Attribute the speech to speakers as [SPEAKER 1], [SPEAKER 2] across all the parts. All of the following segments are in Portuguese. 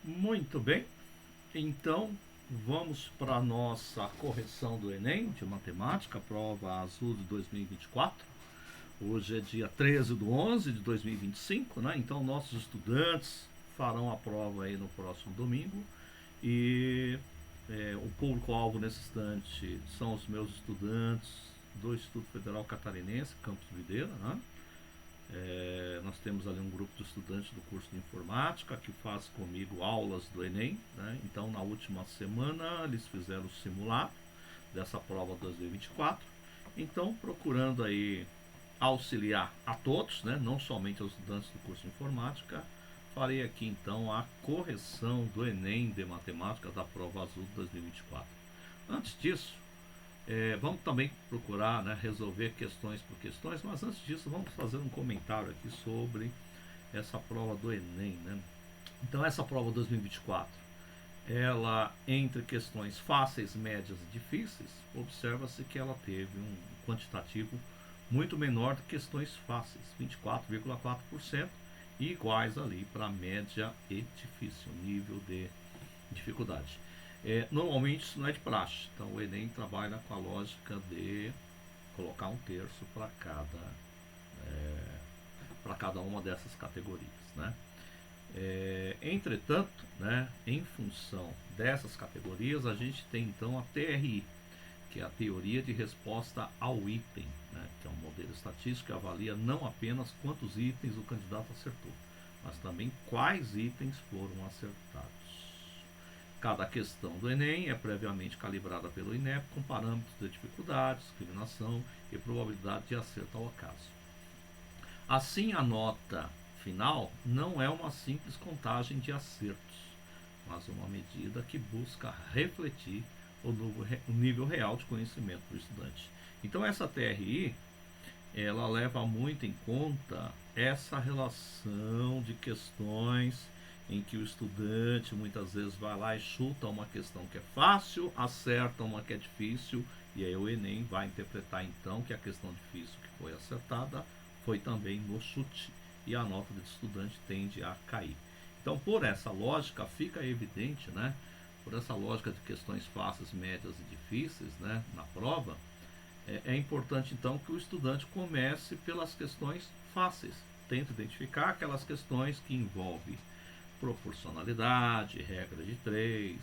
[SPEAKER 1] Muito bem, então vamos para a nossa correção do Enem de matemática, prova azul de 2024. Hoje é dia 13/11 de 2025, né? Então nossos estudantes farão a prova aí no próximo domingo e o público-alvo nesse instante são os meus estudantes do Instituto Federal Catarinense, Campus Videira, né? Nós temos ali um grupo de estudantes do curso de informática que faz comigo aulas do Enem, né? Então na última semana eles fizeram o simulado dessa prova 2024. Então procurando aí auxiliar a todos, né? Não somente aos estudantes do curso de informática, farei aqui então a correção do Enem de matemática da prova azul de 2024. Antes disso, vamos também procurar, né, resolver questões por questões, mas antes disso vamos fazer um comentário aqui sobre essa prova do Enem, né? Então essa prova 2024, ela entre questões fáceis, médias e difíceis, observa-se que ela teve um quantitativo muito menor do que questões fáceis, 24,4%, e iguais ali para média e difícil, nível de dificuldade. Normalmente isso não é de praxe, então o Enem trabalha com a lógica de colocar um terço para cada uma dessas categorias, né? Entretanto, né, em função dessas categorias, a gente tem então a TRI, que é a teoria de resposta ao item, né, que é um modelo estatístico que avalia não apenas quantos itens o candidato acertou, mas também quais itens foram acertados. Cada questão do Enem é previamente calibrada pelo INEP com parâmetros de dificuldade, discriminação e probabilidade de acerto ao acaso. Assim, a nota final não é uma simples contagem de acertos, mas uma medida que busca refletir o nível real de conhecimento do estudante. Então, essa TRI ela leva muito em conta essa relação de questões em que o estudante muitas vezes vai lá e chuta uma questão que é fácil, acerta uma que é difícil, e aí o Enem vai interpretar então que a questão difícil que foi acertada foi também no chute, e a nota do estudante tende a cair. Então, por essa lógica, fica evidente, né? Por essa lógica de questões fáceis, médias e difíceis, né, na prova, é importante então que o estudante comece pelas questões fáceis. Tente identificar aquelas questões que envolvem proporcionalidade, regra de três,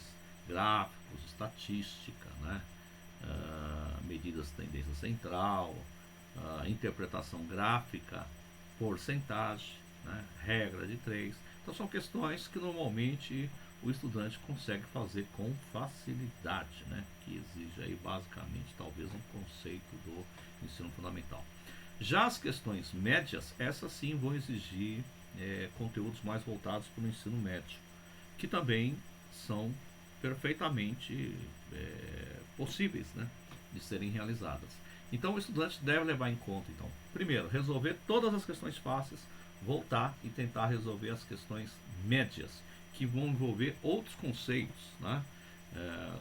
[SPEAKER 1] gráficos, estatística, né? Medidas de tendência central, interpretação gráfica, porcentagem, né? Regra de três. Então são questões que normalmente o estudante consegue fazer com facilidade, né? Que exige aí basicamente talvez um conceito do ensino fundamental. Já as questões médias, essas sim vão exigir conteúdos mais voltados para o ensino médio, que também são perfeitamente possíveis, né, de serem realizadas. Então o estudante deve levar em conta, então, primeiro, resolver todas as questões fáceis, voltar e tentar resolver as questões médias, que vão envolver outros conceitos, né,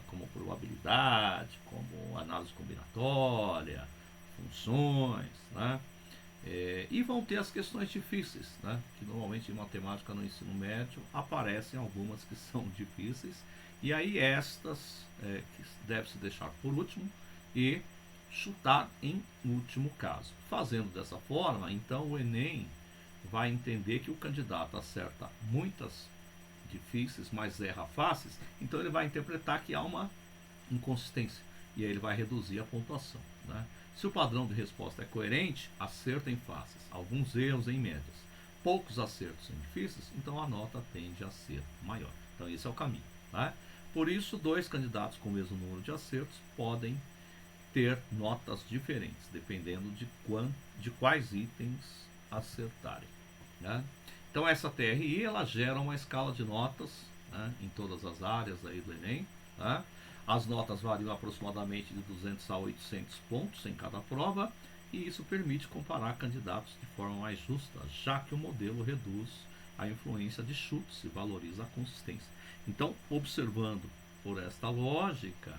[SPEAKER 1] como probabilidade, como análise combinatória, funções, né? E vão ter as questões difíceis, né? Que normalmente em matemática no ensino médio aparecem algumas que são difíceis, e aí estas que deve-se deixar por último e chutar em último caso. Fazendo dessa forma, então o Enem vai entender que o candidato acerta muitas difíceis, mas erra fáceis, então ele vai interpretar que há uma inconsistência e aí ele vai reduzir a pontuação, né? Se o padrão de resposta é coerente, acerto em fáceis, alguns erros em médias, poucos acertos em difíceis, então a nota tende a ser maior. Então esse é o caminho, né? Por isso, dois candidatos com o mesmo número de acertos podem ter notas diferentes, dependendo de quais itens acertarem, né? Então essa TRI ela gera uma escala de notas, né, em todas as áreas aí do Enem, né? As notas variam aproximadamente de 200 a 800 pontos em cada prova, e isso permite comparar candidatos de forma mais justa, já que o modelo reduz a influência de chutes e valoriza a consistência. Então, observando por esta lógica,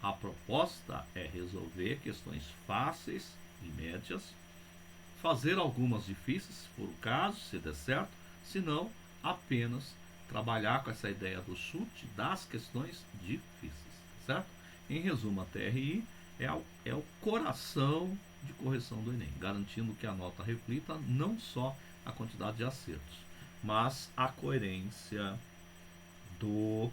[SPEAKER 1] a proposta é resolver questões fáceis e médias, fazer algumas difíceis, se for o caso, se der certo, se não, apenas trabalhar com essa ideia do chute das questões difíceis, certo? Em resumo, a TRI é o coração de correção do Enem, garantindo que a nota reflita não só a quantidade de acertos, mas a coerência do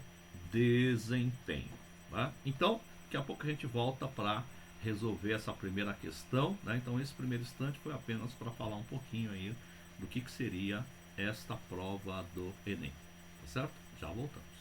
[SPEAKER 1] desempenho. Né? Então, daqui a pouco a gente volta para resolver essa primeira questão. Né? Então, esse primeiro instante foi apenas para falar um pouquinho aí do que seria esta prova do Enem. Tá certo? Já voltamos.